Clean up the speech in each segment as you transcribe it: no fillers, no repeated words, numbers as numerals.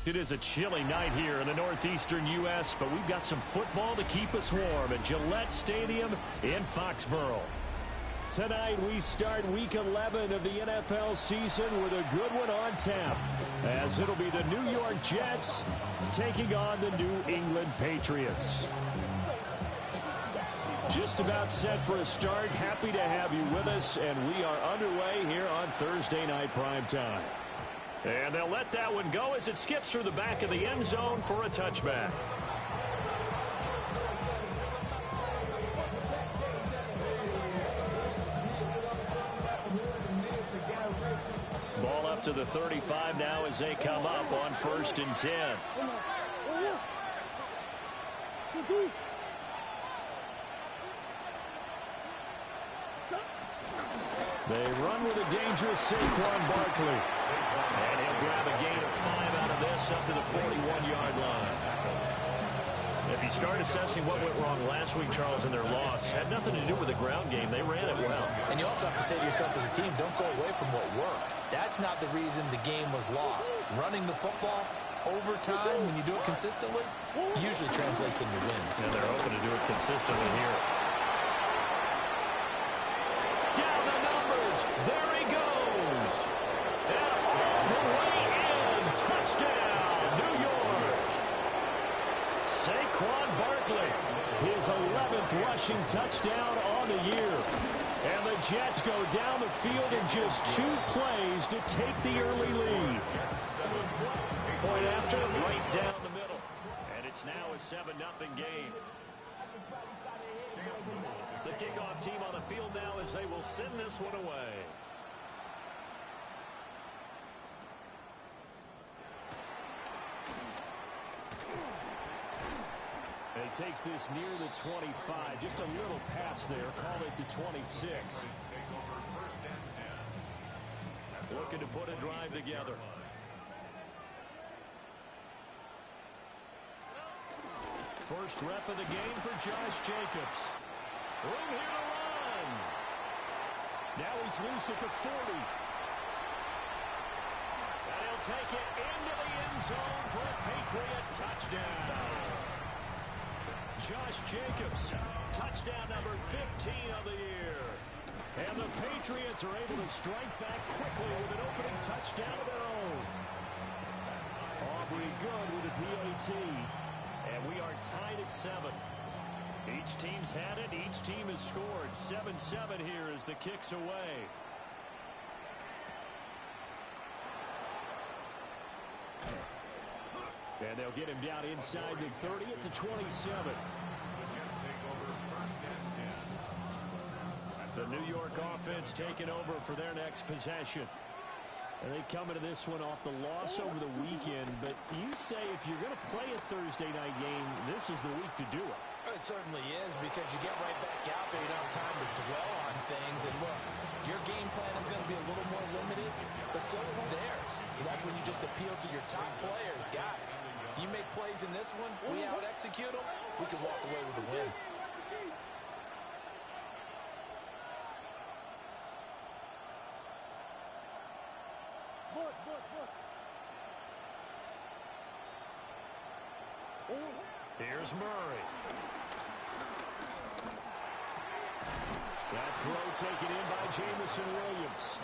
It is a chilly night here in the northeastern U.S., but we've got some football to keep us warm at Gillette Stadium in Foxborough. Tonight we start Week 11 of the NFL season with a good one on tap, as it'll be the New York Jets taking on the New England Patriots. Just about set for a start. Happy to have you with us, and we are underway here on Thursday Night Primetime. And they'll let that one go as it skips through the back of the end zone for a touchback. Ball up to the 35 now as they come up on 1st and 10. They run with a dangerous Saquon Barkley. And he'll grab a gain of 5 out of this up to the 41-yard line. If you start assessing what went wrong last week, Charles, in their loss, had nothing to do with the ground game. They ran it well. And you also have to say to yourself as a team, don't go away from what worked. That's not the reason the game was lost. Running the football over time, when you do it consistently, usually translates into wins. And they're hoping to do it consistently here. Down the numbers. There he goes. The way in. Touchdown, New York. Saquon Barkley, his 11th rushing touchdown on the year. And the Jets go down the field in just 2 plays to take the early lead. Point after, right down the middle. And it's now a 7-0 game. The kickoff team on the field now as they will send this one away. And he takes this near the 25. Just a little pass there. Call it the 26. Looking to put a drive together. First rep of the game for Josh Jacobs. Room here to run. Now he's loose at the 40. And he'll take it into the end zone for a Patriot touchdown. Josh Jacobs, touchdown number 15 of the year. And the Patriots are able to strike back quickly with an opening touchdown of their own. Aubrey good with a PAT. And we are tied at 7. Each team's had it. Each team has scored. 7-7 here as the kick's away. And they'll get him down inside the 30 at the 27. The New York offense taking over for their next possession. And they come into this one off the loss over the weekend. But you say if you're going to play a Thursday night game, this is the week to do it. It certainly is, because you get right back out there. You don't have time to dwell on things. And look, your game plan is going to be a little more limited, but so is theirs. So that's when you just appeal to your top players. Guys, you make plays in this one, we out-execute them, we can walk away with a win. Here's Murray. That throw taken in by Jamison Williams.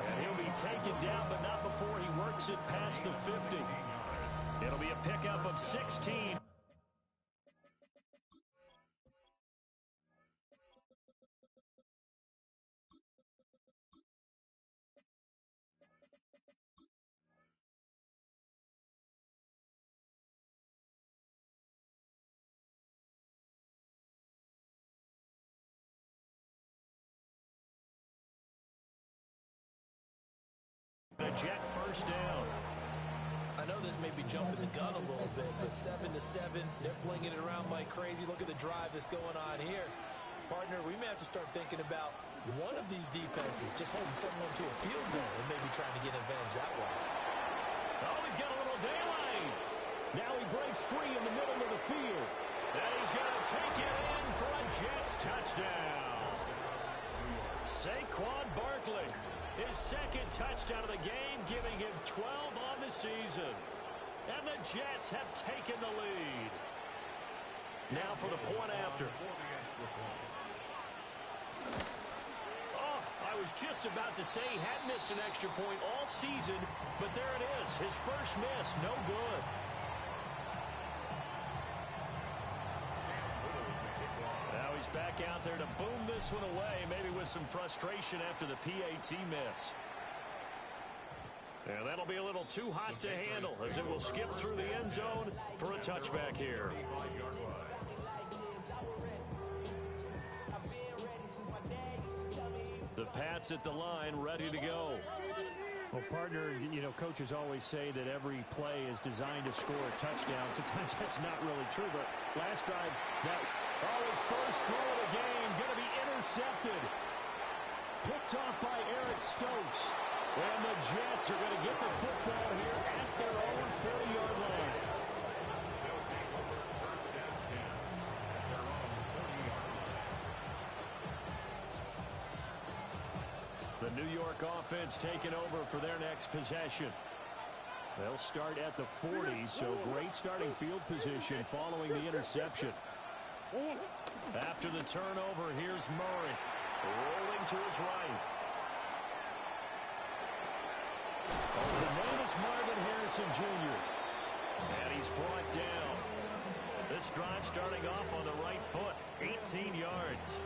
And he'll be taken down, but not before he works it past the 50. It'll be a pickup of 16. A Jet first down. I know this may be jumping the gun a little bit, but 7-7, they're flinging it around like crazy. Look at the drive that's going on here. Partner, we may have to start thinking about one of these defenses just holding someone to a field goal and maybe trying to get an advantage that way. Oh, he's got a little daylight. Now he breaks free in the middle of the field. And he's going to take it in for a Jets touchdown. Saquon Barkley, his second touchdown of the game, giving him 12 on the season. And the Jets have taken the lead. Now for the point after. Oh, I was just about to say he had missed an extra point all season, but there it is. His first miss, no good. Now he's back out there to boom this one away, maybe with some frustration after the PAT miss. And that'll be a little too hot to handle as it will skip through the end zone for a touchback here. The Pats at the line, ready to go. Well, partner, you know, coaches always say that every play is designed to score a touchdown. Sometimes that's not really true, but last drive, his first throw of the game, going to be intercepted. Picked off by Eric Stokes. And the Jets are going to get the football here at their own 40-yard line. The New York offense taking over for their next possession. They'll start at the 40, so great starting field position following the interception. After the turnover, here's Murray. Rolling to his right. The name is Marvin Harrison Jr. And he's brought down. This drive starting off on the right foot. 18 yards.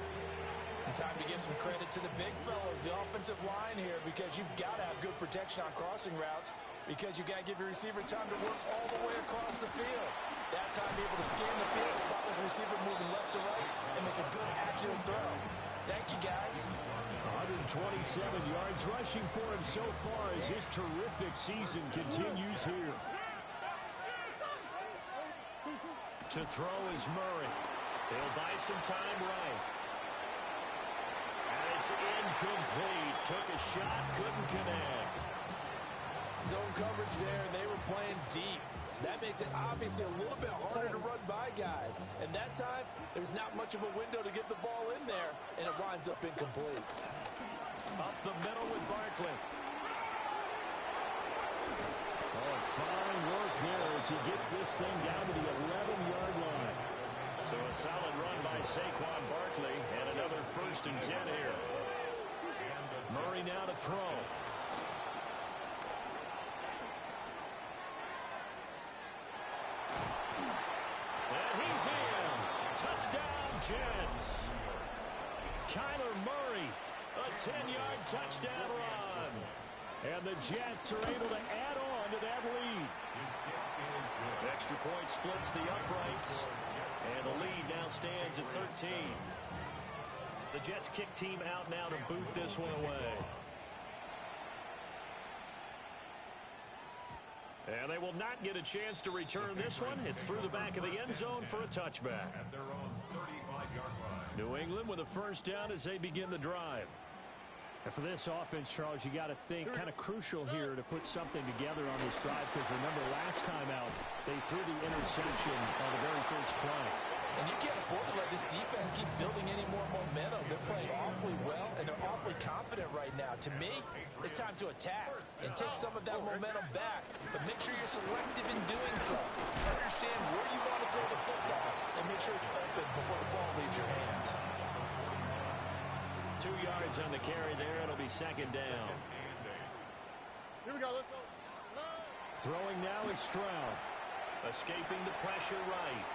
And time to give some credit to the big fellows, the offensive line here, because you've got to have good protection on crossing routes, because you've got to give your receiver time to work all the way across the field. That time be able to scan the field, spot his receiver moving left to right, and make a good, accurate throw. Thank you, guys. 127 yards rushing for him so far as his terrific season continues here. To throw is Murray. He'll buy some time right. And it's incomplete. Took a shot, couldn't connect. Zone coverage there, and they were playing deep. That makes it obviously a little bit harder to run by guys. And that time, there's not much of a window to get the ball in there, and it winds up incomplete. Up the middle with Barkley. Oh, fine work there as he gets this thing down to the 11-yard line. So a solid run by Saquon Barkley, and another 1st and 10 here. Murray now to throw. He's in. Touchdown, Jets. Kyler Murray, a 10-yard touchdown run. And the Jets are able to add on to that lead. Extra point splits the uprights. And the lead now stands at 13. The Jets kick team out now to boot this one away. And they will not get a chance to return this one. It's through the back of the end zone for a touchback. New England with a first down as they begin the drive. And for this offense, Charles, you got to think kind of crucial here to put something together on this drive, because remember last time out, they threw the interception on the very first play. And you can't afford to let this defense keep building any more momentum. They're playing awfully well, and they're awfully confident right now. To me, it's time to attack and take some of that momentum back. But make sure you're selective in doing so. Understand where you want to throw the football, and make sure it's open before the ball leaves your hands. 2 yards on the carry there. It'll be 2nd down. Here we go. Let's go. Throwing now is Stroud. Escaping the pressure right.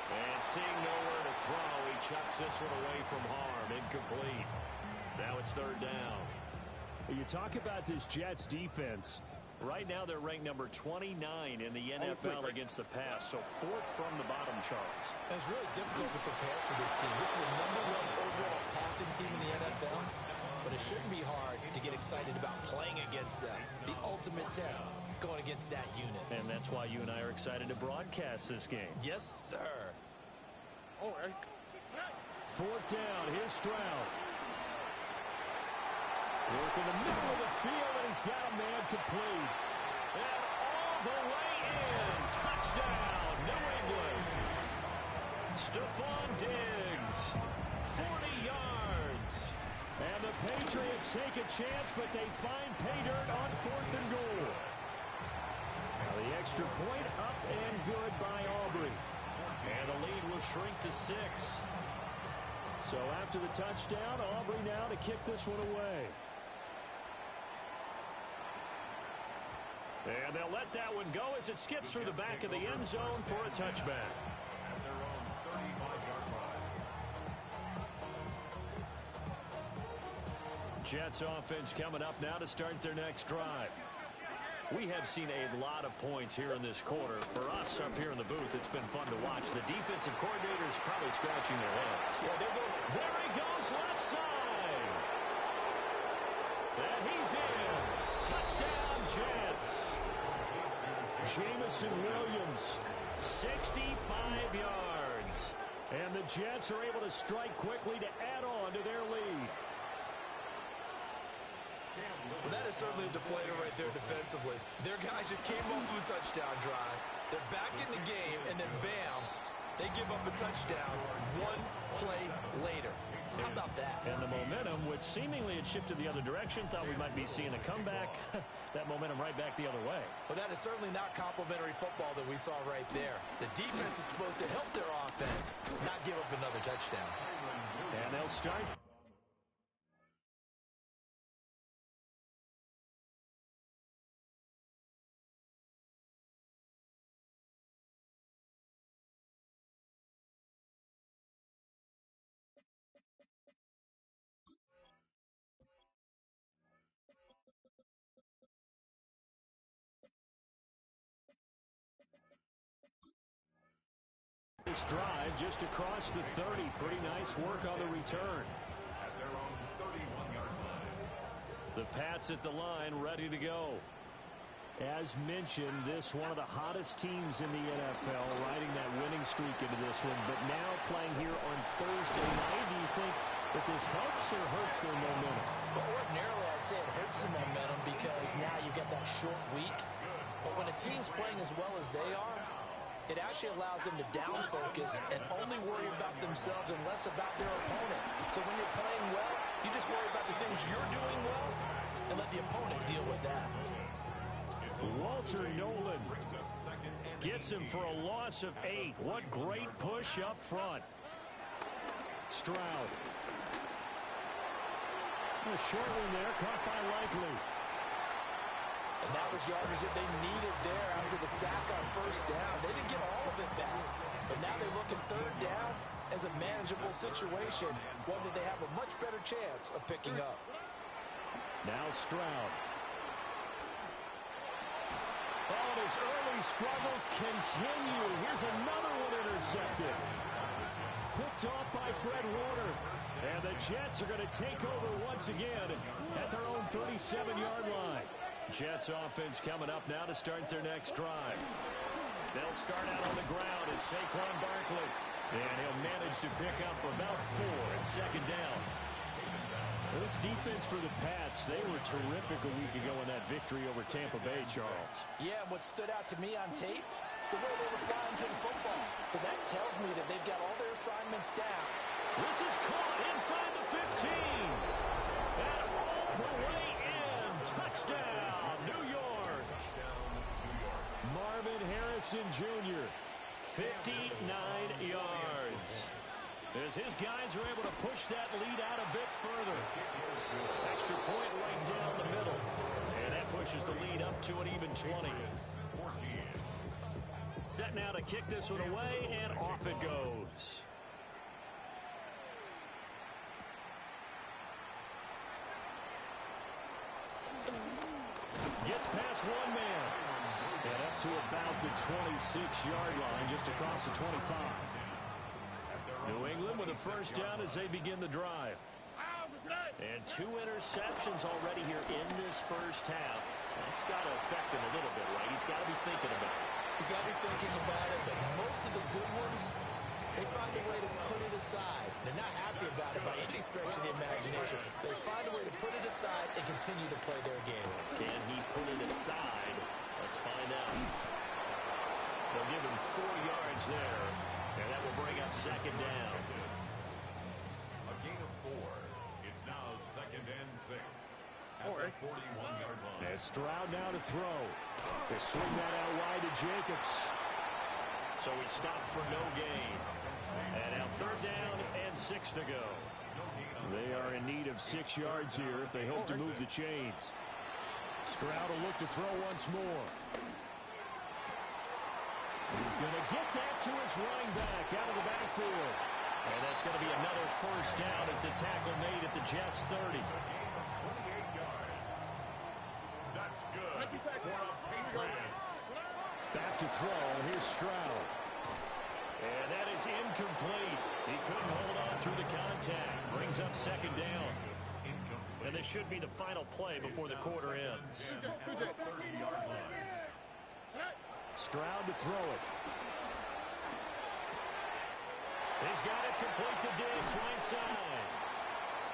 And seeing nowhere to throw, he chucks this one away from harm. Incomplete. Now it's 3rd down. You talk about this Jets defense. Right now they're ranked number 29 in the NFL against the pass. So 4th from the bottom, Charles. And it's really difficult to prepare for this team. This is the #1 overall passing team in the NFL. But it shouldn't be hard to get excited about playing against them. The ultimate test, going against that unit. And that's why you and I are excited to broadcast this game. Yes, sir. Oh, hey. 4th down. Here's Stroud. Work in the middle of the field, and he's got a man complete. And all the way in. Touchdown, New England. Stephon Diggs. 40 yards. And the Patriots take a chance, but they find pay dirt on 4th and goal. The extra point up and good by Aubrey. And the lead will shrink to 6. So after the touchdown, Aubrey now to kick this one away. And they'll let that one go as it skips through the back of the end zone for a touchback. Jets offense coming up now to start their next drive. We have seen a lot of points here in this quarter. For us up here in the booth, it's been fun to watch. The defensive coordinators probably scratching their heads. Yeah, there he goes, left side. And he's in. Touchdown, Jets. Jamison Williams, 65 yards. And the Jets are able to strike quickly to add on to their lead. Well, that is certainly a deflator right there defensively. Their guys just came off of a touchdown drive. They're back in the game, and then bam, they give up a touchdown one play later. How about that? And the momentum, which seemingly had shifted the other direction, thought we might be seeing a comeback. That momentum right back the other way. Well, that is certainly not complimentary football that we saw right there. The defense is supposed to help their offense, not give up another touchdown. And they'll start. This drive just across the 30. Pretty nice work on the return. At their own 31-yard line. The Pats at the line, ready to go. As mentioned, this one of the hottest teams in the NFL, riding that winning streak into this one, but now playing here on Thursday night. Do you think that this helps or hurts their momentum? Well, ordinarily, I'd say it hurts the momentum because now you get that short week. But when a team's playing as well as they are, it actually allows them to down focus and only worry about themselves and less about their opponent. So when you're playing well, you just worry about the things you're doing well and let the opponent deal with that. Walter Nolan gets him for a loss of 8. What great push up front. Stroud. A short one there, caught by Likely. And that was yardage that they needed there after the sack on first down. They didn't get all of it back. But now they're looking third down as a manageable situation, one that they have a much better chance of picking up. Now Stroud. Oh, and his early struggles continue. Here's another one intercepted. Picked off by Fred Warner. And the Jets are going to take over once again at their own 37-yard line. Jets offense coming up now to start their next drive. They'll start out on the ground as Saquon Barkley. And he'll manage to pick up about 4 at second down. This defense for the Pats, they were terrific a week ago in that victory over Tampa Bay, Charles. Yeah, what stood out to me on tape, the way they were flying to the football. So that tells me that they've got all their assignments down. This is caught inside the 15. And all the way in. Touchdown, New York. Marvin Harrison Jr., 59 yards. As his guys are able to push that lead out a bit further. Extra point right down the middle. And that pushes the lead up to an even 20. Set now to kick this one away, and off it goes. Gets past one man. And up to about the 26-yard line, just across the 25. New England with a first down as they begin the drive. And 2 interceptions already here in this first half. That's got to affect him a little bit, right? He's got to be thinking about it. He's got to be thinking about it, but most of the good ones, they find a way to put it aside. They're not happy about it by any stretch of the imagination. They find a way to put it aside and continue to play their game. Can he put it aside? Let's find out. They'll give him 4 yards there, and that will bring up second down. A gain of 4. It's now 2nd and 6. At their the 41-yard line. And Stroud now to throw. They swing that out wide to Jacobs. So he stopped for no gain. And now 3rd down and 6 to go. They are in need of 6 yards here if they hope to move the chains. Stroud will look to throw once more. He's going to get that to his running back out of the backfield. And that's going to be another 1st down as the tackle made at the Jets' 30. 28 yards. That's good for the Patriots. Back to throw. Here's Stroud. And that is incomplete. He couldn't hold on through the contact. Brings up 2nd down. And this should be the final play before the quarter ends. Stroud to throw it. He's got it complete to Diggs, right side.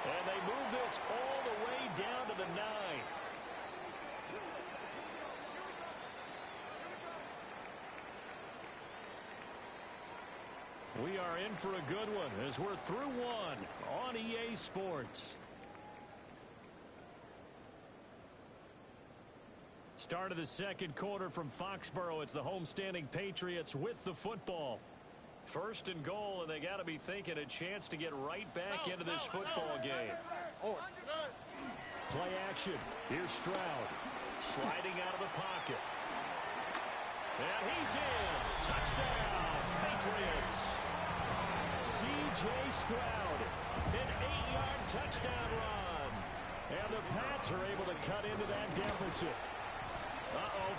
And they move this all the way down to the 9. We are in for a good one as we're through one on EA Sports. Start of the 2nd quarter from Foxborough. It's the homestanding Patriots with the football. 1st and goal, and they got to be thinking a chance to get right back into this football game. Play action. Here's Stroud. Sliding out of the pocket. And he's in. Touchdown, Patriots. C.J. Stroud. An 8-yard touchdown run. And the Pats are able to cut into that deficit.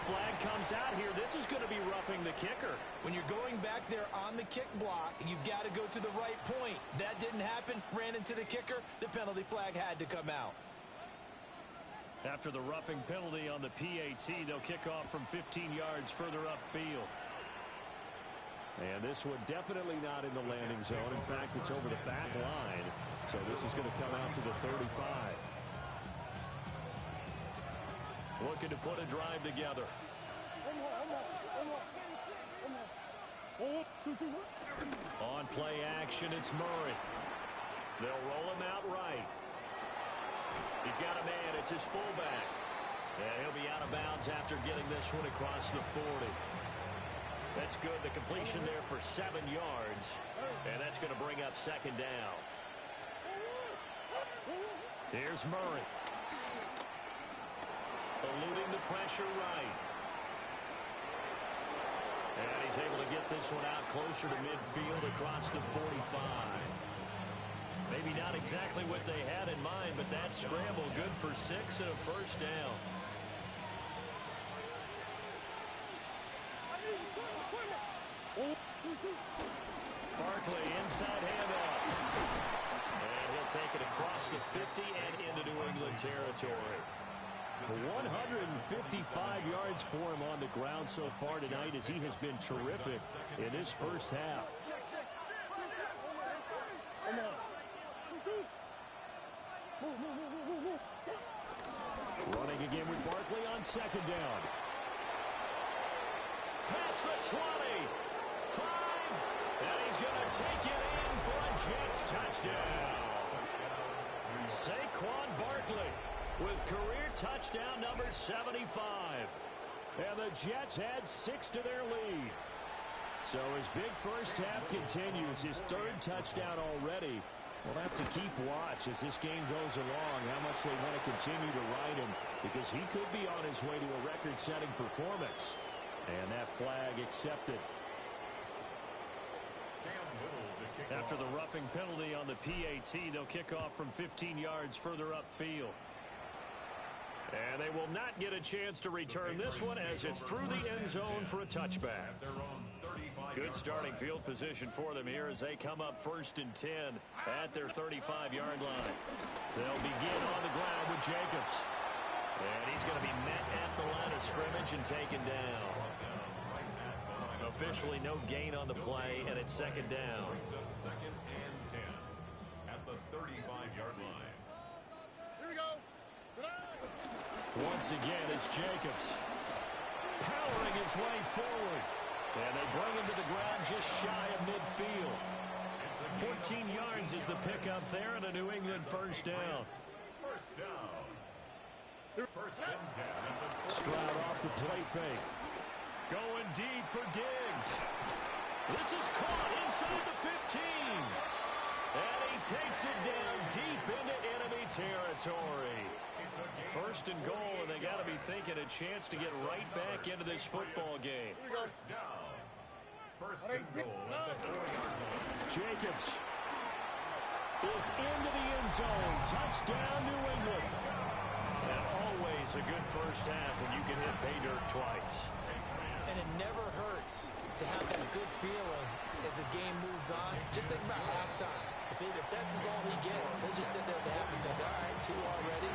Flag comes out here. This is going to be roughing the kicker. When you're going back there on the kick block, you've got to go to the right point. That didn't happen. Ran into the kicker. The penalty flag had to come out. After the roughing penalty on the PAT, they'll kick off from 15 yards further upfield. And this one definitely not in the landing zone. In fact, it's over the back line. So this is going to come out to the 35. Looking to put a drive together. On play action, it's Murray. They'll roll him out right. He's got a man. It's his fullback. And he'll be out of bounds after getting this one across the 40. That's good. The completion there for 7 yards. And that's going to bring up 2nd down. Here's Murray. Eluding the pressure right. And he's able to get this one out closer to midfield across the 45. Maybe not exactly what they had in mind, but that scramble good for 6 and a 1st down. Barkley inside handoff. And he'll take it across the 50 and into New England territory. 155 yards for him on the ground so far tonight as he has been terrific in this 1st half. Running again with Barkley on 2nd down. Past the 20. 5. And he's going to take it in for a Jets touchdown. Saquon Barkley with career touchdown number 75. And the Jets add 6 to their lead. So his big 1st half continues. His 3rd touchdown already. We'll have to keep watch as this game goes along, how much they want to continue to ride him, because he could be on his way to a record-setting performance. And that flag accepted. After the roughing penalty on the PAT, they'll kick off from 15 yards further upfield. And they will not get a chance to return this one as it's through the end zone for a touchback. Good starting field position for them here as they come up 1st and 10 at their 35-yard line. They'll begin on the ground with Jacobs. And he's going to be met at the line of scrimmage and taken down. Officially no gain on the play, and it's 2nd down. 2nd and 10 at the 35-yard line. Here we go. Once again, it's Jacobs powering his way forward. And they bring him to the ground just shy of midfield. 14 yards is the pickup there and a New England 1st down. 1st down. First and 10 at the Stroud off the play fake. Going deep for Diggs. This is caught inside the 15. And he takes it down deep into enemy territory. First and goal, and they got to be thinking a chance to get right back into this football game. first down. First and goal at the 4-yard line. Jacobs is into the end zone. Touchdown, New England. And always a good first half when you can hit pay dirt twice. And it never hurts to have that good feeling as the game moves on. Just think about halftime. If that's all he gets, he'll just sit there with the happy think, all right, 2 already.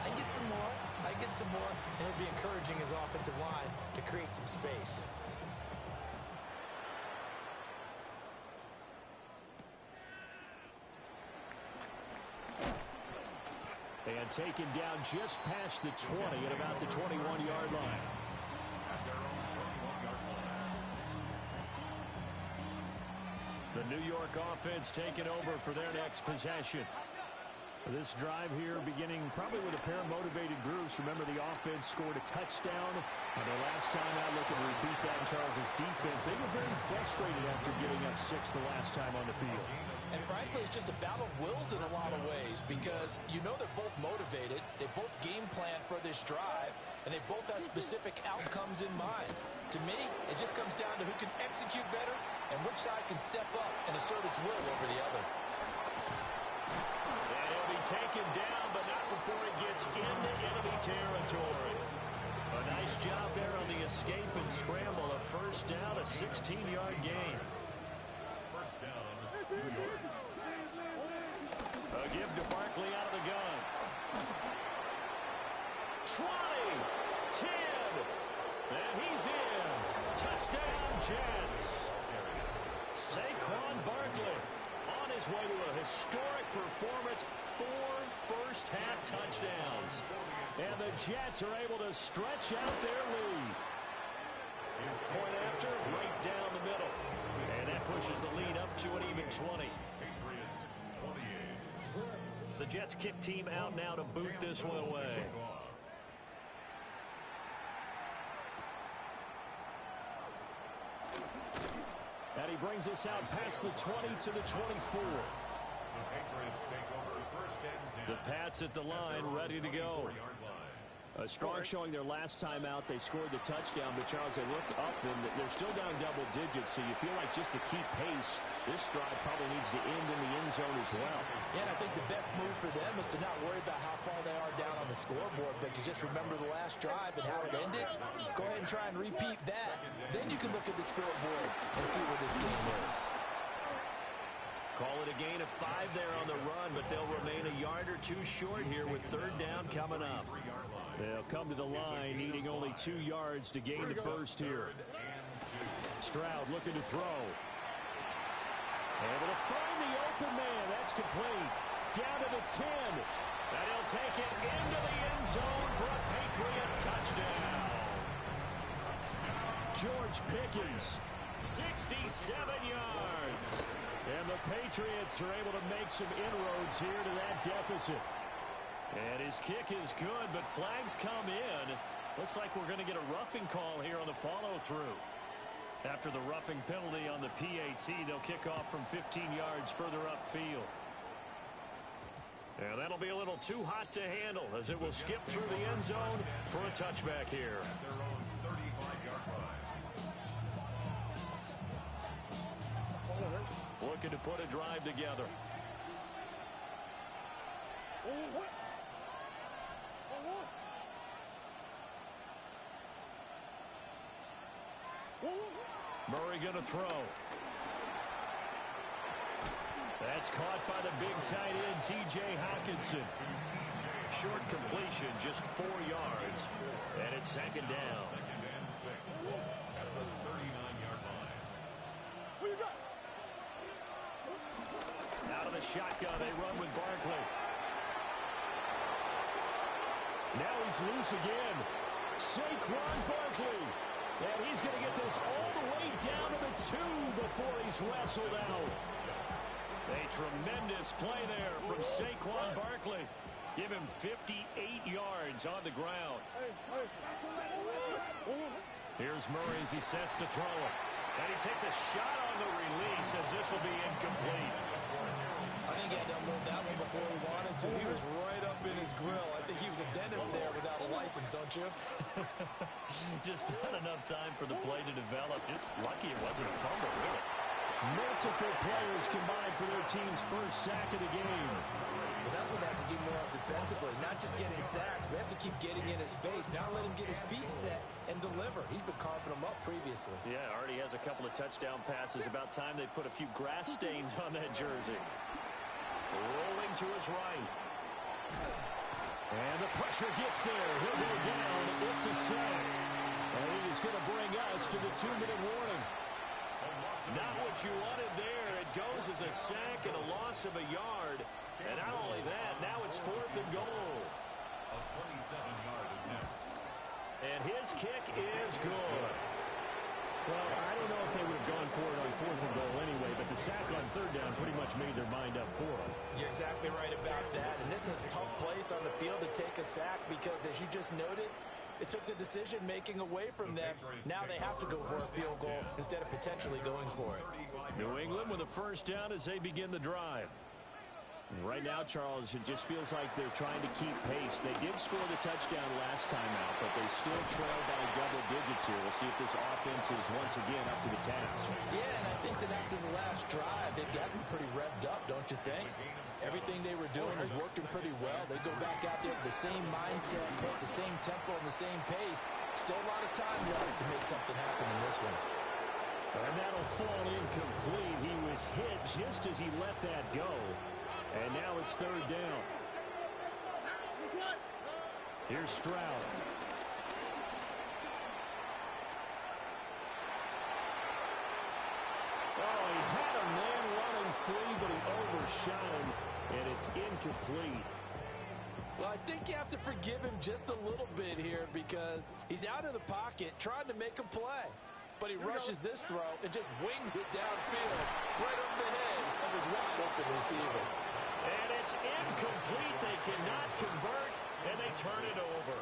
I get some more. I get some more. And it'll be encouraging his offensive line to create some space. And taken down just past the 20 at about the 21-yard line. At their own 21-yard line. The New York offense taking over for their next possession. This drive here beginning probably with a pair of motivated groups. Remember, the offense scored a touchdown. And the last time out, looking to repeat that in Charles' defense. They were very frustrated after giving up 6 the last time on the field. And frankly, it's just a battle of wills in a lot of ways because you know they're both motivated. They both game plan for this drive, and they both have specific outcomes in mind. To me, it just comes down to who can execute better and which side can step up and assert its will over the other. And he'll be taken down, but not before he gets into enemy territory. A nice job there on the escape and scramble. A first down, a 16-yard gain. First down, New York. A give to Barkley out of the gun. 20, 10, and he's in. Touchdown, Jets. Saquon Barkley on his way to a historic performance, 4 first-half touchdowns. And the Jets are able to stretch out their lead. Point after, right down the middle. And that pushes the lead up to an even 20. Patriots 28. The Jets kick team out now to boot this one away. And he brings us out past the 20 to the 24. The Patriots take over first and 10. The Pats at the line, ready to go. 4-yard line. A strong showing their last time out. They scored the touchdown, but Charles, they looked up, and they're still down double digits, so you feel like just to keep pace, this drive probably needs to end in the end zone as well. Yeah, and I think the best move for them is to not worry about how far they are down on the scoreboard, but to just remember the last drive and how it ended. Go ahead and try and repeat that. Then you can look at the scoreboard and see where this game is. Call it a gain of 5 there on the run, but they'll remain a yard or 2 short here with third down coming up. They'll come to the line, needing only 2 yards to gain the first here. Stroud looking to throw. Able to find the open man. That's complete. Down to the 10. And he'll take it into the end zone for a Patriot touchdown. George Pickens, 67 yards. And the Patriots are able to make some inroads here to that deficit. And his kick is good, but flags come in. Looks like we're going to get a roughing call here on the follow-through. After the roughing penalty on the PAT, they'll kick off from 15 yards further upfield. And that'll be a little too hot to handle as it will skip through the end zone for a touchback here. At their own 35-yard line. Looking to put a drive together. Murray going to throw. That's caught by the big tight end, T.J. Hockenson. Short completion, just 4 yards. And it's second down. Second and 6 at the 39-yard line. Out of the shotgun, they run with Barkley. Now he's loose again. Saquon Barkley. And he's going to get this all the way down to the 2 before he's wrestled out. A tremendous play there from Saquon Barkley. Give him 58 yards on the ground. Here's Murray as he sets to throw it. And he takes a shot on the release as this will be incomplete. I think he had to unload that one before he wanted to. He was right up in his grill. I think he was a dentist there without a license, don't you? Just not enough time for the play to develop. Just lucky it wasn't a fumble, really. Multiple players combined for their team's first sack of the game. Well, that's what they have to do more of defensively. Not just getting sacks, but they have to keep getting in his face. Now let him get his feet set and deliver. He's been carving them up previously. Yeah, already has a couple of touchdown passes. About time they put a few grass stains on that jersey. Rolling to his right. And the pressure gets there. He'll go down. It's a sack. And it is going to bring us to the 2-minute warning. Not what you wanted there. It goes as a sack and a loss of a yard. And not only that, now it's 4th and goal. A 27-yard attempt. And his kick is good. Well, I don't know if they would have gone for it on 4th and goal anyway, but the sack on 3rd down pretty much made their mind up for them. You're exactly right about that. And this is a tough place on the field to take a sack because, as you just noted, it took the decision-making away from them. Now they have to go for a field goal instead of potentially going for it. New England with a first down as they begin the drive. And right now, Charles, it just feels like they're trying to keep pace. They did score the touchdown last time out, but they still trail by double digits here. We'll see if this offense is once again up to the task. Yeah, and I think that after the last drive, they've gotten pretty revved up, don't you think? Everything they were doing is working pretty well. They go back out there with the same mindset, the same tempo, and the same pace. Still a lot of time left to make something happen in this one. And that'll fall incomplete. He was hit just as he let that go. And now it's 3rd down. Here's Stroud. Oh, he had a man running free, but he overshot him, and it's incomplete. Well, I think you have to forgive him just a little bit here because he's out of the pocket trying to make a play. But he rushes this throw and just wings it downfield right over the head of his wide open receiver. And it's incomplete. They cannot convert, and they turn it over.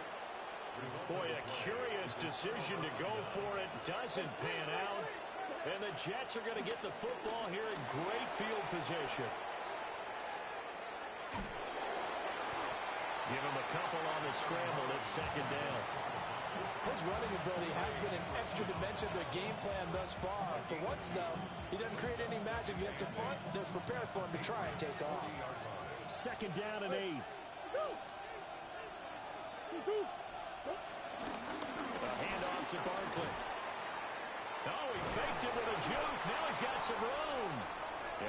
Boy, a curious decision to go for it. Doesn't pan out. And the Jets are going to get the football here in great field position. Give him a couple on the scramble. It's 2nd down. His running ability has been an extra dimension of their game plan thus far. For once, though, he doesn't create any magic against the front. They're prepared for him to try and take off. 2nd down and 8. A handoff to Barkley. Oh, he faked it with a juke. Now he's got some room.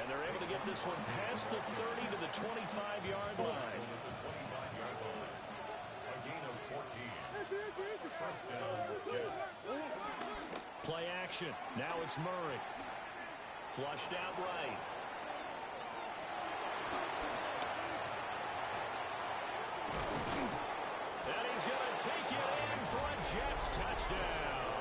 And they're able to get this one past the 30 to the 25-yard line. A gain of 14. First down, Jets. Play action. Now it's Murray. Flushed out right. And he's going to take it in for a Jets touchdown.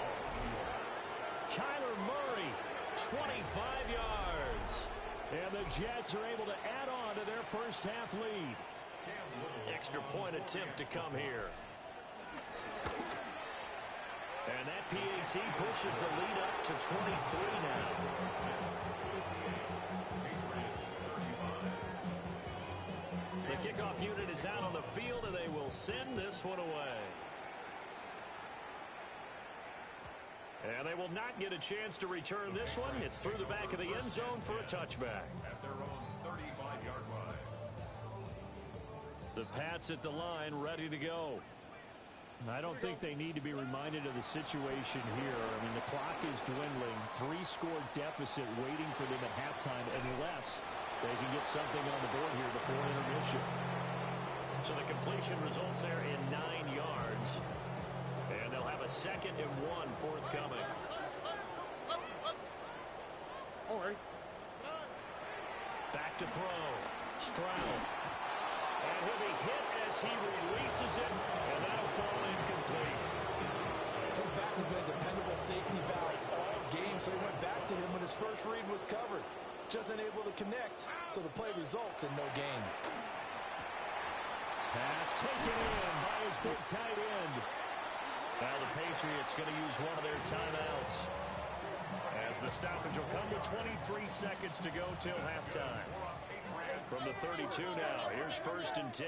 Kyler Murray, 25 yards. And the Jets are able to add on to their first half lead. Extra point attempt to come here. And that PAT pushes the lead up to 23 now. The kickoff unit is out on the field, and they will send this one away. And they will not get a chance to return this one. It's through the back of the end zone for a touchback. At their own 35-yard line. The Pats at the line, ready to go. I don't think they need to be reminded of the situation here. I mean, the clock is dwindling. 3-score deficit waiting for them at halftime unless they can get something on the board here before intermission. So the completion results there in 9 yards. And they'll have a 2nd and 1 forthcoming. All right. Back to throw. Stroud. And he'll be hit as he releases it, and that'll fall incomplete. His back has been a dependable safety valve all game, so he went back to him when his first read was covered. Just unable to connect, so the play results in no gain. Pass taken in by his big tight end. Now the Patriots going to use one of their timeouts, as the stoppage will come with 23 seconds to go till halftime. From the 32 now, here's 1st and 10.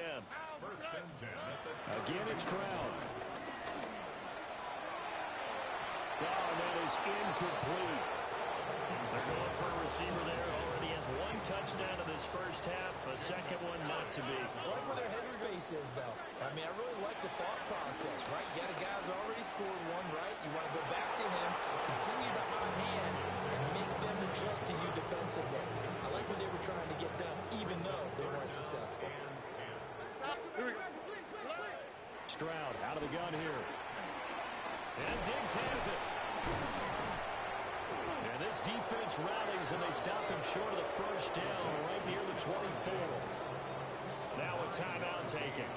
Again, it's Stroud. Oh, that is incomplete. They're going for a receiver there. Already has one touchdown in this first half. A second one not to be. I like where their headspace is, though. I mean, I really like the thought process, right? You got a guy who's already scored one, right? You want to go back to him, continue the hot hand, and make them adjust to you defensively. I like what they were trying to get done, even though they weren't successful. Stroud out of the gun here. And Diggs has it. And this defense rallies, and they stop him short of the first down right near the 24. Now a timeout taken.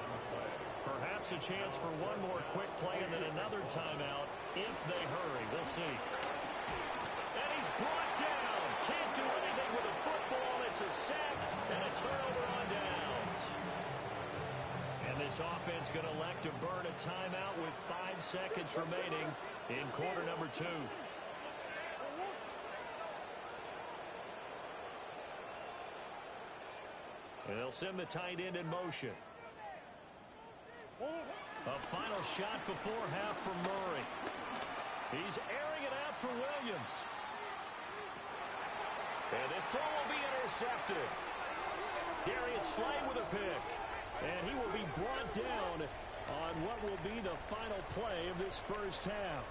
Perhaps a chance for one more quick play and then another timeout if they hurry. We'll see. And he's brought down. Can't do anything with a football. It's a sack and a turnover on downs. And this offense going to elect to burn a timeout with 5 seconds remaining in quarter number 2. And they'll send the tight end in motion. A final shot before half from Murray. He's airing it out for Williams. And this throw will be intercepted. Darius Slay with a pick. And he will be brought down on what will be the final play of this first half.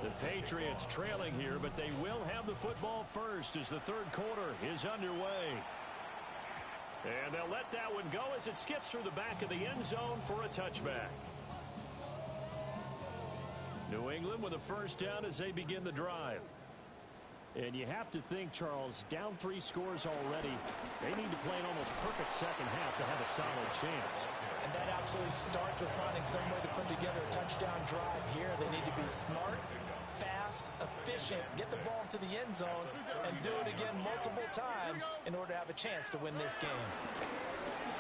The Patriots trailing here, but they will have the football first as the third quarter is underway. And they'll let that one go as it skips through the back of the end zone for a touchback. New England with a first down as they begin the drive. And you have to think, Charles, down 3 scores already. They need to play an almost perfect second half to have a solid chance. And that absolutely starts with finding some way to put together a touchdown drive here. They need to be smart, fast, efficient, get the ball to the end zone, and do it again multiple times in order to have a chance to win this game.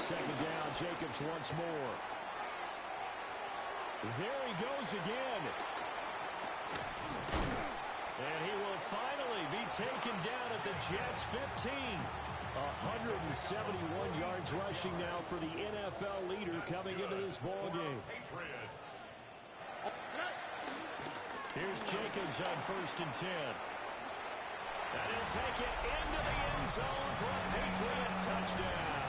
Second down, Jacobs once more. There he goes again. And he will finally be taken down at the Jets' 15. 171 yards rushing now for the NFL leader coming into this ball game. Here's Jacobs on 1st and 10. And he'll take it into the end zone for a Patriot touchdown.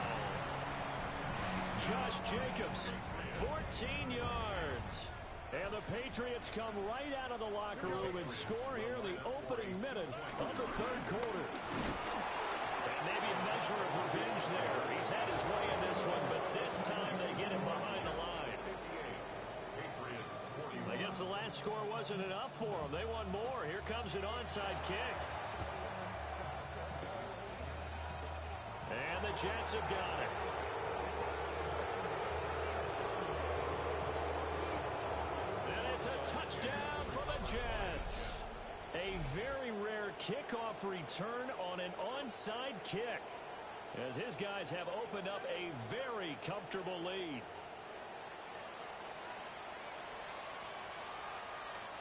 Josh Jacobs, 14 yards. And the Patriots come right out of the locker room and score here in the opening minute of the third quarter. And maybe a measure of revenge there. He's had his way in this one, but this time they get him behind the line. I guess the last score wasn't enough for them. They want more. Here comes an onside kick. And the Jets have got it. It's a touchdown for the Jets. A very rare kickoff return on an onside kick, as his guys have opened up a very comfortable lead.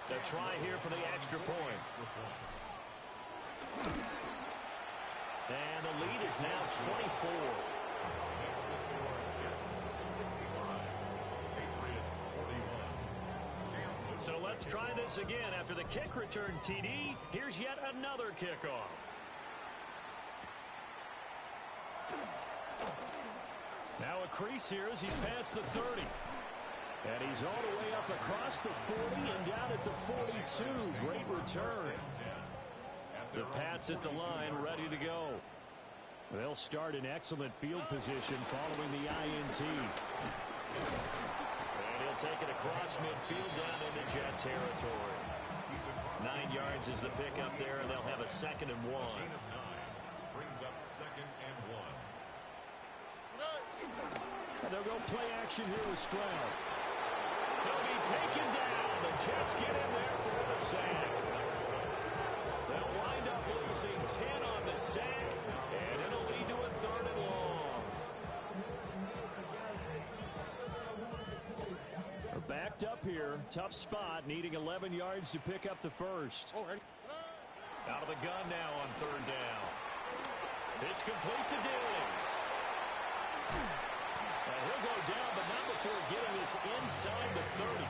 A try here for the extra point. And the lead is now 24. So let's try this again. After the kick return, TD, here's yet another kickoff. Now a crease here as he's past the 30. And he's all the way up across the 40 and down at the 42. Great return. The Pats at the line ready to go. They'll start in excellent field position following the INT. Take it across midfield down into Jet territory. 9 yards is the pickup there, and they'll have a 2nd and 1. Brings up 2nd and 1. And they'll go play action here with Stroud. He'll be taken down. And the Jets get in there for the sack. They'll wind up losing 10 on the sack, and it'll lead to a 3rd and long. They're backed up here. Tough spot, needing 11 yards to pick up the first. Out of the gun now on 3rd down. It's complete to Diggs. He'll go down, but not before getting this inside the 30.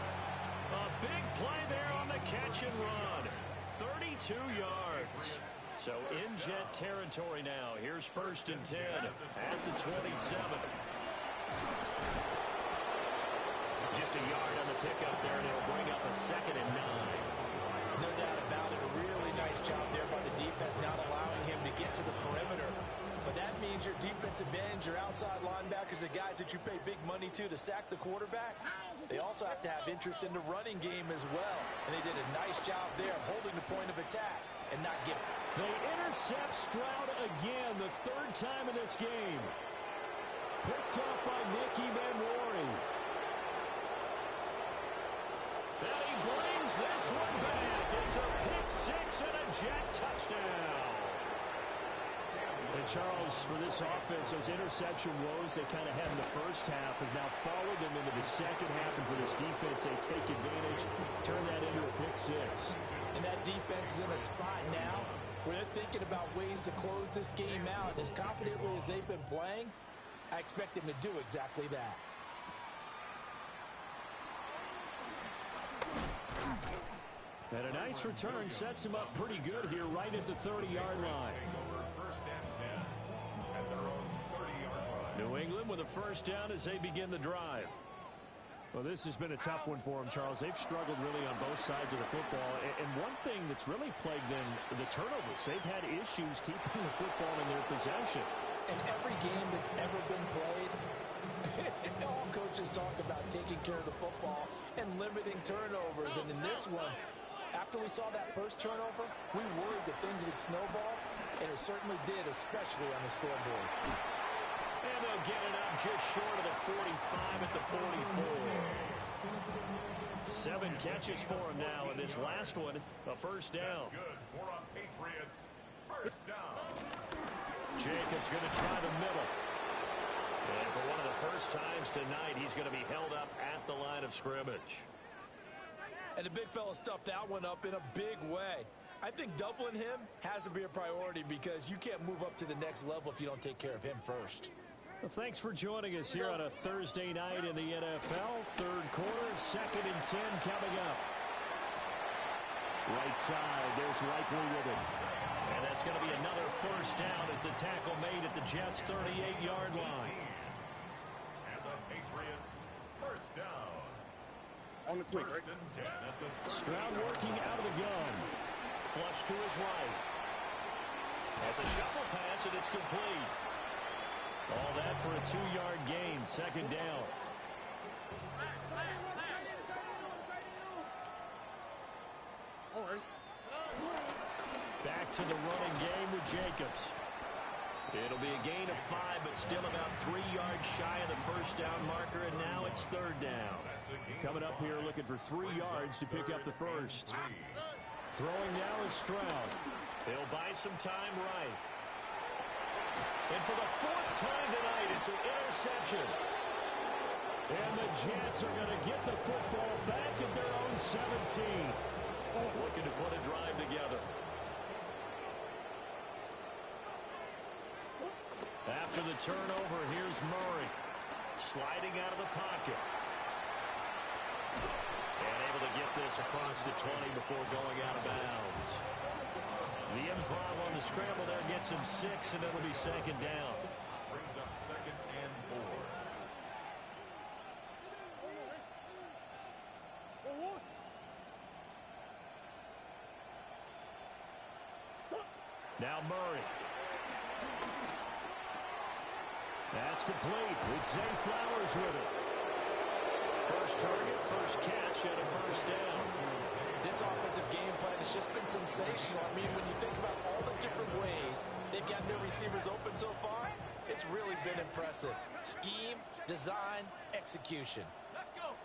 A big play there on the catch and run. 32 yards. So in Jet territory now. Here's 1st and 10 at the 27. Just a yard on the pickup there, and it'll bring up a 2nd and 9. No doubt about it. A really nice job there by the defense, not allowing him to get to the perimeter. But that means your defensive ends, your outside linebackers, the guys that you pay big money to sack the quarterback, they also have to have interest in the running game as well. And they did a nice job there of holding the point of attack and not giving. They intercept Stroud again, the 3rd time in this game. Picked up by Nicky Manwari. And he brings this one back. It's a pick 6 and a Jet touchdown. And Charles, for this offense, those interception woes they kind of had in the first half have now followed them into the second half. And for this defense, they take advantage, turn that into a pick 6. And that defense is in a spot now where they're thinking about ways to close this game out. As confidently as they've been playing, I expect them to do exactly that. And a nice return sets him up pretty good here right at the 30-yard line. New England with a 1st down as they begin the drive. Well, this has been a tough one for them, Charles. They've struggled really on both sides of the football. And one thing that's really plagued them, the turnovers. They've had issues keeping the football in their possession. In every game that's ever been played, all coaches talk about taking care of the football and limiting turnovers. And in this one, after we saw that first turnover, we worried that things would snowball, and it certainly did, especially on the scoreboard. And they'll get it up just short of the 45 at the 44. 7 catches for him now, and this last one, a 1st down. Good for a Patriots 1st down. Jacobs going to try the middle. And for one of the first times tonight, he's going to be held up at the line of scrimmage. And the big fella stuffed that one up in a big way. I think doubling him has to be a priority because you can't move up to the next level if you don't take care of him first. Well, thanks for joining us here on a Thursday night in the NFL. 3rd quarter, 2nd and 10 coming up. Right side, there's Likely with it. And that's going to be another 1st down as the tackle made at the Jets' 38-yard line. And the Patriots 1st down. On the quick, right? 1st and 10 at the 30. Stroud working out of the gun. Flush to his right. That's a shuffle pass, and it's complete. All that for a 2-yard gain, 2nd down. All right. Back to the running game with Jacobs. It'll be a gain of 5, but still about 3 yards shy of the 1st down marker, and now it's 3rd down. Coming up here looking for 3 yards to pick up the first. Throwing now is Stroud. He'll buy some time right. And for the 4th time tonight, it's an interception. And the Jets are going to get the football back at their own 17. Looking to put a drive together. After the turnover, here's Murray. Sliding out of the pocket. And able to get this across the 20 before going out of bounds. The improv on the scramble there gets him 6, and it'll be 2nd down. Brings up 2nd and 4. Now Murray. That's complete. It's Zay Flowers with it. First target, first catch, and a 1st down. This offensive game plan has just been sensational. I mean, when you think about all the different ways they've gotten their receivers open so far, it's really been impressive. Scheme, design, execution. Let's go.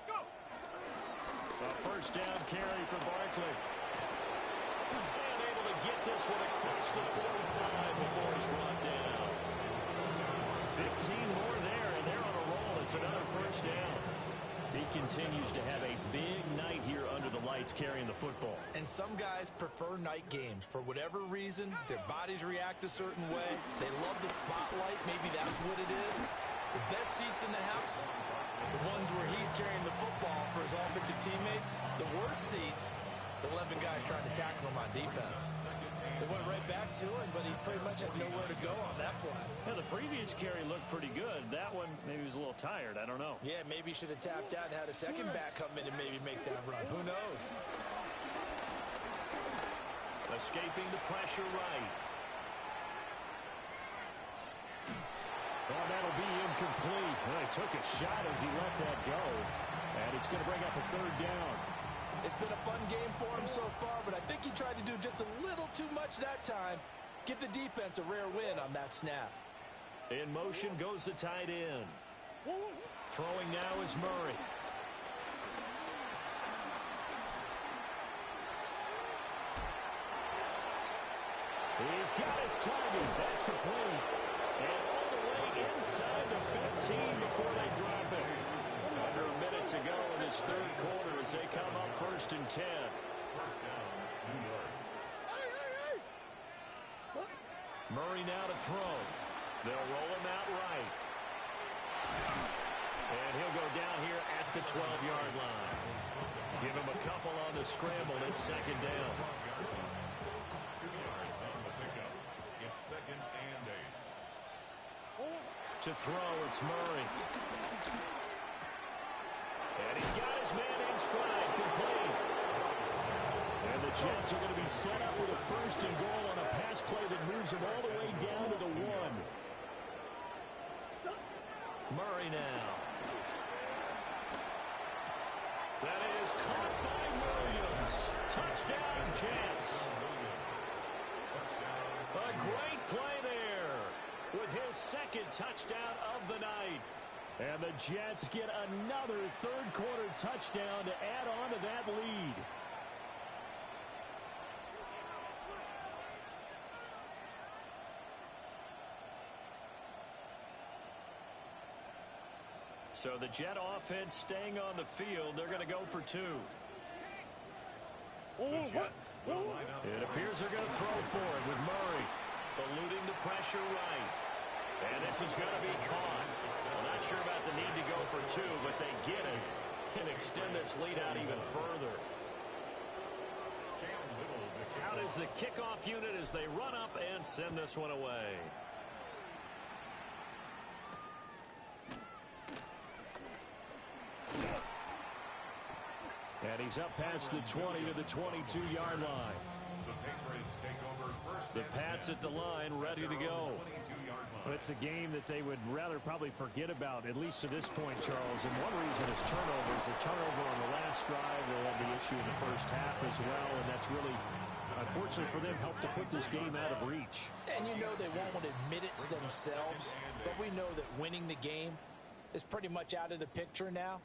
Let's go. A first down carry for Barkley. And able to get this one across the 45 before he's brought down. 15 more there, and they're on a roll. It's another first down. He continues to have a big night here under the lights carrying the football. And some guys prefer night games. For whatever reason, their bodies react a certain way. They love the spotlight. Maybe that's what it is. The best seats in the house, the ones where he's carrying the football for his offensive teammates. The worst seats, the 11 guys trying to tackle him on defense. They went right back to him, but he pretty much had nowhere to go on that play. Yeah, the previous carry looked pretty good. That one, maybe he was a little tired. I don't know. Yeah, maybe he should have tapped out and had a second back come in and maybe make that run. Who knows? Escaping the pressure right. Oh, that'll be incomplete. Well, he took a shot as he let that go. And it's going to bring up a third down. It's been a fun game for him so far, but I think he tried to do just a little too much that time. Give the defense a rare win on that snap. In motion goes the tight end. Throwing now is Murray. He's got his target. That's complete. And all the way inside the 15 before they drop it. Under a minute to go in this third quarter as they come up 1st and 10. First down, New York. Murray now to throw. They'll roll him out right. And he'll go down here at the 12-yard line. Give him a couple on the scramble. It's second down. 2 yards on the pickup. It's 2nd and 8. To throw, it's Murray. And he's got his man in stride, complete. And the Jets are going to be set up with a 1st and goal on a pass play that moves them all the way down to the 1. Murray now. That is caught by Williams. Touchdown, Jets. A great play there with his 2nd touchdown of the night. And the Jets get another third-quarter touchdown to add on to that lead. So the Jet offense staying on the field. They're going to go for 2. It appears they're going to throw for it with Murray. Eluding the pressure right. And this is going to be caught. I'm not sure about the need to go for 2, but they get it and extend this lead out even further. Out is the kickoff unit as they run up and send this one away. And he's up past the 20 to the 22-yard line. The Patriots take over first. The Pats at the line, ready to go. But it's a game that they would rather probably forget about, at least to this point, Charles. And one reason is turnovers. A turnover on the last drive. They had the issue in the first half as well, and that's really, unfortunately for them, helped to put this game out of reach. And you know they won't admit it to themselves, but we know that winning the game is pretty much out of the picture now.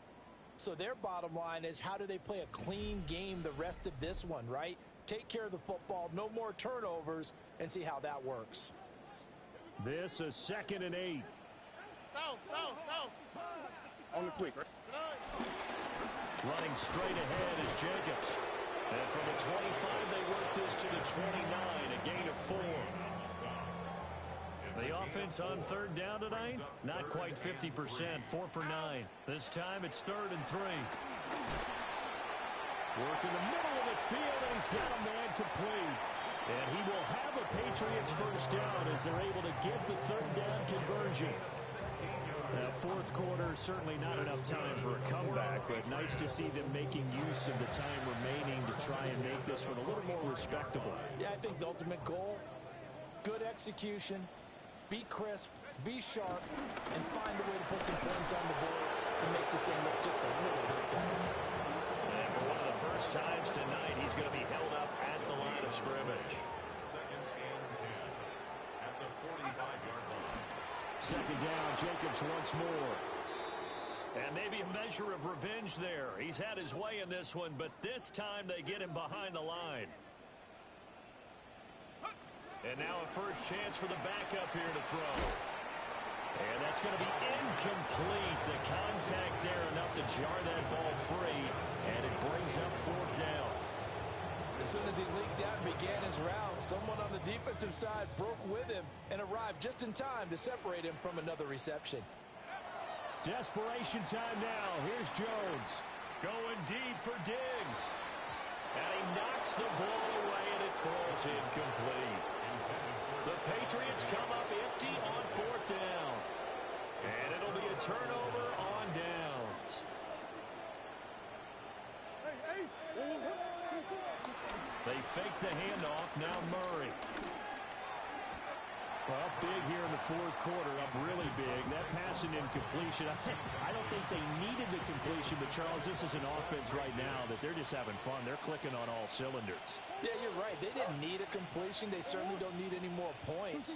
So their bottom line is, how do they play a clean game the rest of this one, right? Take care of the football, no more turnovers, and see how that works. This is 2nd and 8. On the quick, right? Running straight ahead is Jacobs. And from the 25, they work this to the 29, a gain of 4. The offense on 3rd down tonight, not quite 50%, 4 for 9. This time it's 3rd and 3. Work in the middle of the field, and he's got a man complete. And he will have a Patriots first down as they're able to get the 3rd down conversion. Now, 4th quarter, certainly not enough time for a comeback, but nice to see them making use of the time remaining to try and make this one a little more respectable. Yeah, I think the ultimate goal, good execution, be crisp, be sharp, and find a way to put some points on the board to make this thing look just a little bit better. And for one of the first times tonight, he's going to be held up at the line of scrimmage. 2nd and 10 at the 45-yard line. 2nd down, Jacobs once more. And maybe a measure of revenge there. He's had his way in this one, but this time they get him behind the line. And now a first chance for the backup here to throw. And that's going to be incomplete. The contact there enough to jar that ball free, and it brings up fourth down. As soon as he leaked out and began his route, someone on the defensive side broke with him and arrived just in time to separate him from another reception. Desperation time now. Here's Jones. Going deep for Diggs. And he knocks the ball away, and it falls incomplete. The Patriots come up empty on fourth down. And it'll be a turnover on downs. They fake the handoff. Now Murray. Well, big here in the fourth quarter, up really big. That pass and incompletion, I don't think they needed the completion, but Charles, this is an offense right now that they're just having fun. They're clicking on all cylinders. Yeah, you're right. They didn't need a completion. They certainly don't need any more points,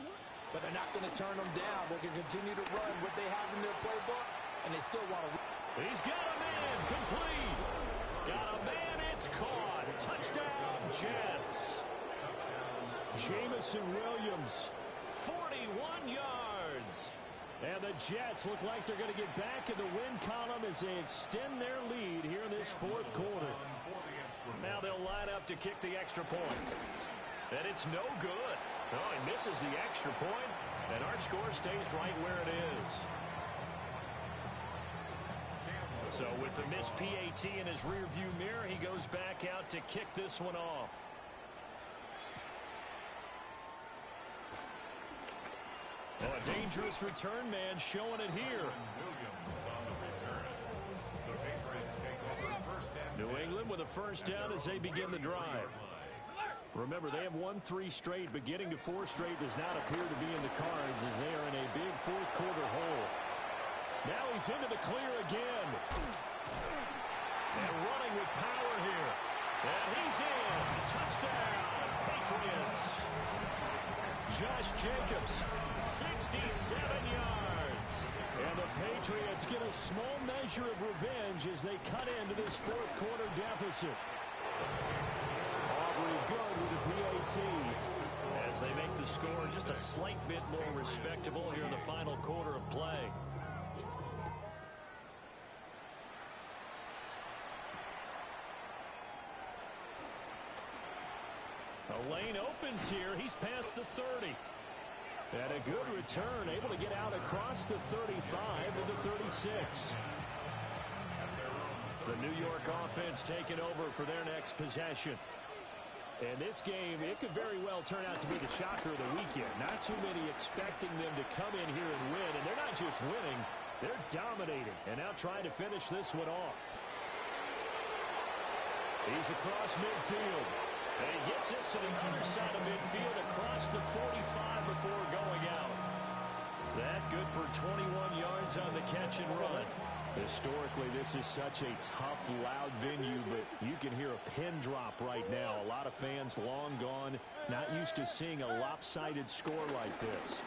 but they're not going to turn them down. They're going to continue to run what they have in their playbook, and they still want to. He's got a man, complete. Got a man, it's caught. Touchdown, Jets. Jamison Williams. 41 yards. And the Jets look like they're going to get back in the win column as they extend their lead here in this fourth quarter. Now they'll line up to kick the extra point. And it's no good. Oh, he misses the extra point, and our score stays right where it is. So with the missed PAT in his rearview mirror, he goes back out to kick this one off. Oh, a dangerous return man showing it here. New England with a first down as they begin the drive. Remember, they have won 3 straight, but getting to 4 straight does not appear to be in the cards as they are in a big fourth quarter hole. Now he's into the clear again. And running with power here. And he's in. Touchdown, Patriots. Josh Jacobs, 67 yards. And the Patriots get a small measure of revenge as they cut into this fourth quarter deficit. Aubrey good with the PAT. As they make the score just a slight bit more respectable here in the final quarter of play. The lane opens here. He's past the 30. And a good return, able to get out across the 35 to the 36. The New York offense taking over for their next possession. And this game, it could very well turn out to be the shocker of the weekend. Not too many expecting them to come in here and win. And they're not just winning, they're dominating. And now trying to finish this one off. He's across midfield. And he gets this to the other side of midfield across the 45 before going out. That good for 21 yards on the catch and run. Historically, this is such a tough, loud venue, but you can hear a pin drop right now. A lot of fans long gone, not used to seeing a lopsided score like this.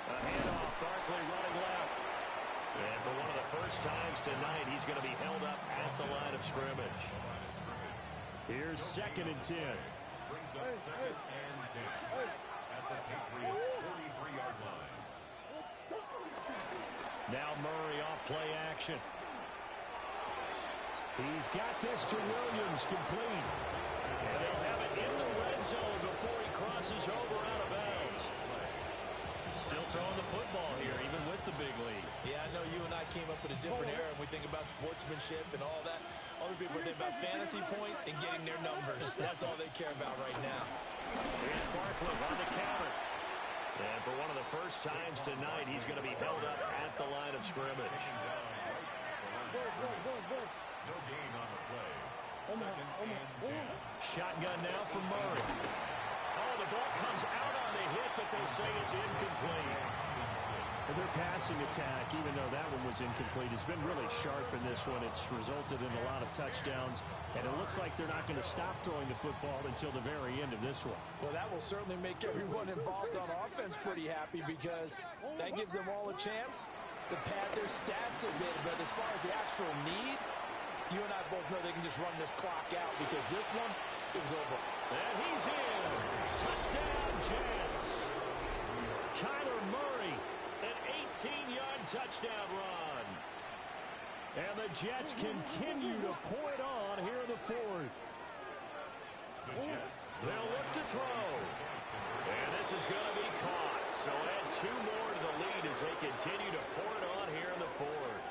A handoff, Barkley running left. And for one of the first times tonight, he's going to be held up at the line of scrimmage. Here's 2nd and 10. Brings up 2nd and 10 at the Patriots' 43-yard line. Now Murray off play action. He's got this to Williams, complete. And they'll have it in the red zone before he crosses over out of bounds. Still throwing the football here, even with the big lead. Yeah, I know you and I came up in a different era, and we think about sportsmanship and all that. Other people think about fantasy points and getting their numbers. That's all they care about right now. Here's Barkley on the counter. And for one of the first times tonight, he's going to be held up at the line of scrimmage. No gain on the play. 2nd and 10. Shotgun now for Murray. Oh, the ball comes out on the hit, but they say it's incomplete. And their passing attack, even though that one was incomplete, has been really sharp in this one. It's resulted in a lot of touchdowns, and it looks like they're not going to stop throwing the football until the very end of this one. Well, that will certainly make everyone involved on offense pretty happy because that gives them all a chance to pad their stats a bit, but as far as the actual need, you and I both know they can just run this clock out because this one, it was over. And he's in. Touchdown, Jets. Kyler Murray, an 18-yard touchdown run. And the Jets continue to pour it on here in the fourth. They'll look to throw. And this is going to be caught. So add 2 more to the lead as they continue to pour it on here in the fourth.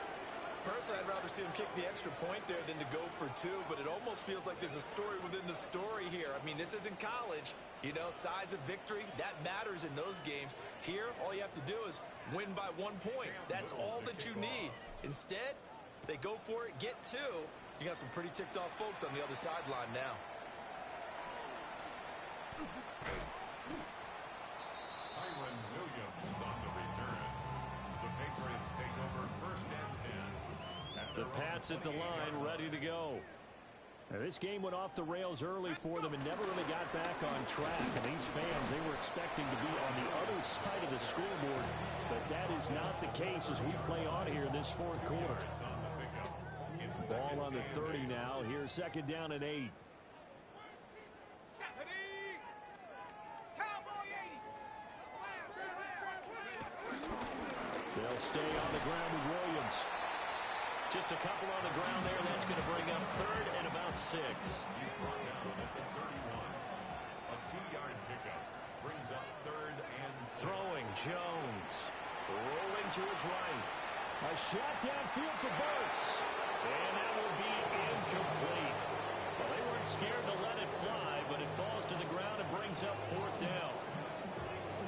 Personally, I'd rather see them kick the extra point there than to go for 2, but it almost feels like there's a story within the story here. I mean, this isn't college. You know, size of victory, that matters in those games. Here, all you have to do is win by 1 point. That's all that you need. Instead, they go for it, get 2. You got some pretty ticked off folks on the other sideline now. Kyron Williams on the return. The Patriots take over 1st and 10. The Pats at the line, ready to go. Now, this game went off the rails early for them and never really got back on track. And these fans, they were expecting to be on the other side of the scoreboard. But that is not the case as we play on here in this fourth quarter. Ball on the 30 now. Here's 2nd down and 8. They'll stay on the ground with Williams. Just a couple on the ground there. That's going to bring up 3rd and about 6. He's brought down at the 31. A 2-yard pickup brings up 3rd and 6. Throwing Jones. Rolling to his right. A shot downfield for Burks. And that will be incomplete. Well, they weren't scared to let it fly, but it falls to the ground and brings up 4th down.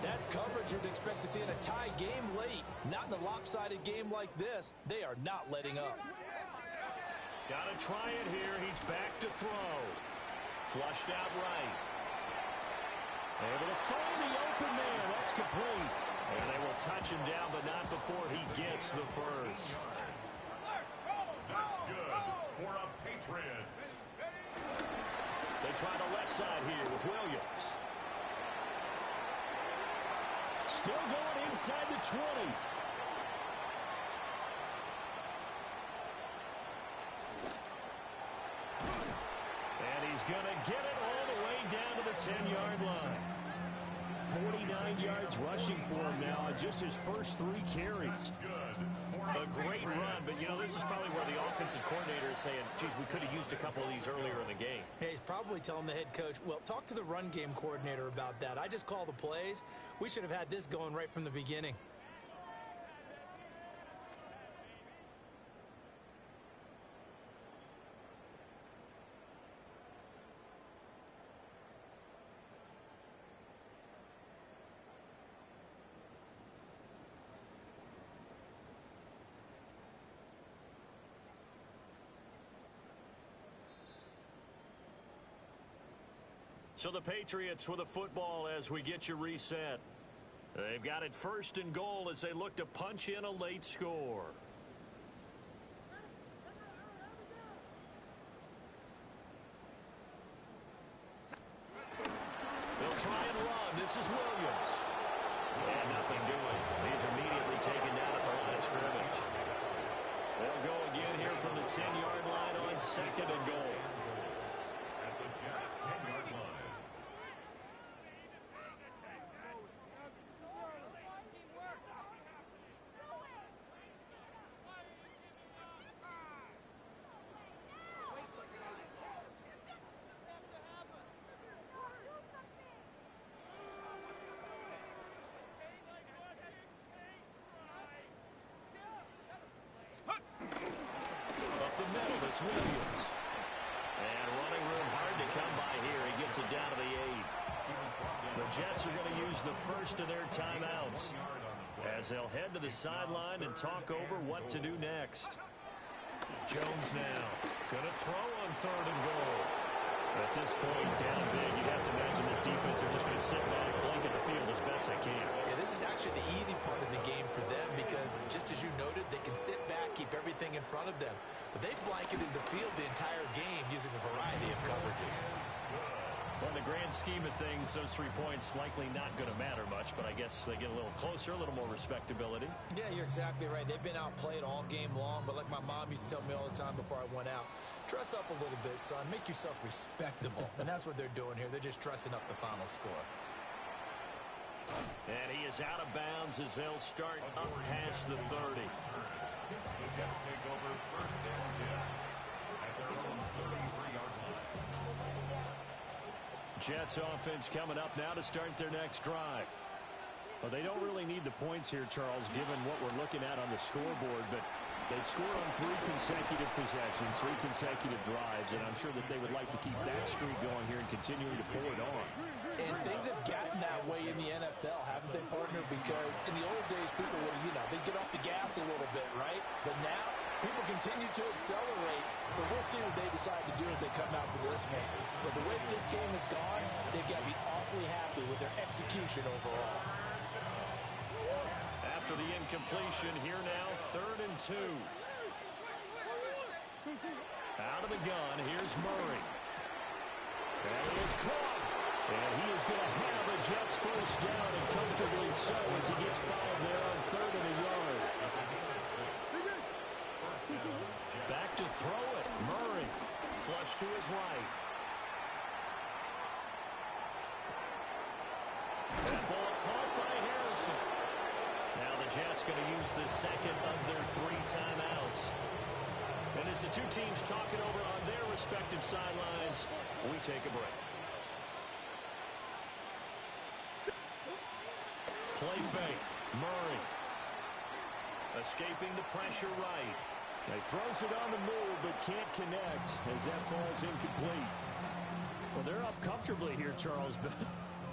That's coverage you'd expect to see in a tie game late. Not in a lopsided game like this. They are not letting up. Got to try it here. He's back to throw. Flushed out right. Able to find the open man. That's complete. And they will touch him down, but not before he gets the first. That's good for a Patriots. They try the left side here with Williams. Still going inside the 20. And he's going to get it all the way down to the 10-yard line. 49 yards rushing for him now on just his first 3 carries. A great run, but, you know, this is probably where the offensive coordinator is saying, geez, we could have used a couple of these earlier in the game. Hey, he's probably telling the head coach, well, talk to the run game coordinator about that. I just call the plays. We should have had this going right from the beginning. So the Patriots with a football as we get you reset. They've got it 1st and goal as they look to punch in a late score. They'll try and run. This is Williams. And nothing doing. He's immediately taken down at the line of scrimmage. They'll go again here from the 10-yard line on 2nd and goal. At the Jets' 10-yard line. Up the middle, it's Williams. And running room hard to come by here. He gets it down to the 8. The Jets are going to use the first of their timeouts as they'll head to the sideline and talk over what to do next. Jones now going to throw on 3rd and goal. At this point, down big, you'd have to imagine this defense are just going to sit back, blanket the field as best they can. Yeah, this is actually the easy part of the game for them because, just as you noted, they can sit back, keep everything in front of them. But they've blanketed the field the entire game using a variety of coverages. Well, in the grand scheme of things, those 3 points likely not going to matter much, but I guess they get a little closer, a little more respectability. Yeah, you're exactly right. They've been outplayed all game long, but like my mom used to tell me all the time before I went out, dress up a little bit, son. Make yourself respectable. And that's what they're doing here. They're just dressing up the final score. And he is out of bounds as they'll start up past the 30. The Jets take over first and 10 at their own 33-yard line. Jets offense coming up now to start their next drive. Well, they don't really need the points here, Charles, given what we're looking at on the scoreboard, but they've scored on 3 consecutive possessions, 3 consecutive drives, and I'm sure that they would like to keep that streak going here and continuing to pour it on. And things have gotten that way in the NFL, haven't they, partner? Because in the old days, people would, they'd get off the gas a little bit, right? But now, people continue to accelerate, but we'll see what they decide to do as they come out for this one. But the way this game has gone, they've got to be awfully happy with their execution overall. After the incompletion, here now, 3rd and 2. Out of the gun, here's Murray. And it is caught. And he is going to have a Jets first down, and comfortably so as he gets 5 there on 3rd and a yard. Back to throw it. Murray. Flush to his right. That ball caught by Harrison. Now the Jets going to use the second of their 3 timeouts. And as the two teams talk it over on their respective sidelines, we take a break. Play fake. Murray. Escaping the pressure right. He throws it on the move, but can't connect as that falls incomplete. Well, they're up comfortably here, Charles, but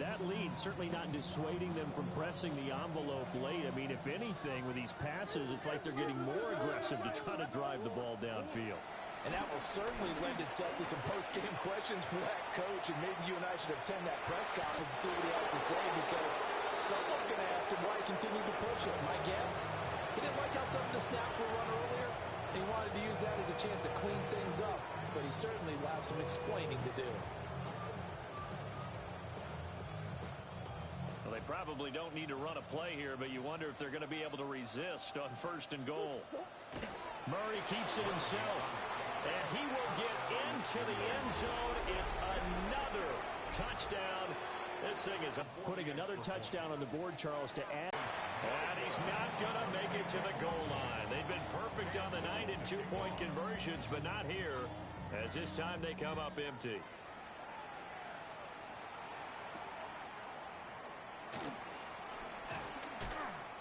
that lead certainly not dissuading them from pressing the envelope late. I mean, if anything, with these passes, it's like they're getting more aggressive to try to drive the ball downfield. And that will certainly lend itself to some post-game questions for that coach, and maybe you and I should attend that press conference to see what he has to say, because someone's going to ask him why he continued to push it. My guess, he didn't like how some of the snaps were run earlier. He wanted to use that as a chance to clean things up, but he certainly will have some explaining to do. Well, they probably don't need to run a play here, but you wonder if they're going to be able to resist on 1st and goal. Murray keeps it himself, and he will get into the end zone. It's another touchdown. This thing is putting another touchdown on the board, Charles, to add. And he's not going to make it to the goal line. They've been perfect on the night in 2-point conversions, but not here, as this time they come up empty.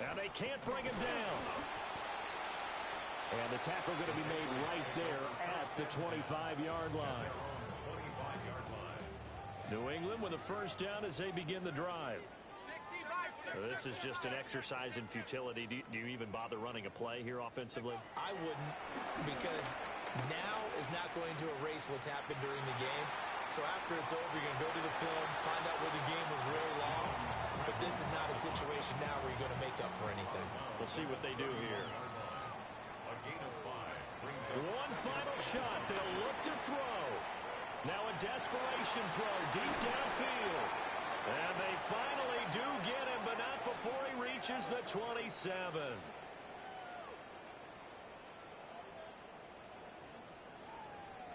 Now they can't bring him down. And the tackle going to be made right there at the 25-yard line. New England with a first down as they begin the drive. So this is just an exercise in futility. Do you even bother running a play here offensively? I wouldn't, because now is not going to erase what's happened during the game. So after it's over, you're going to go to the film, find out where the game was really lost. But this is not a situation now where you're going to make up for anything. We'll see what they do here. One final shot. They'll look to throw. Now a desperation throw deep downfield. And they finally do get him, but not before he reaches the 27.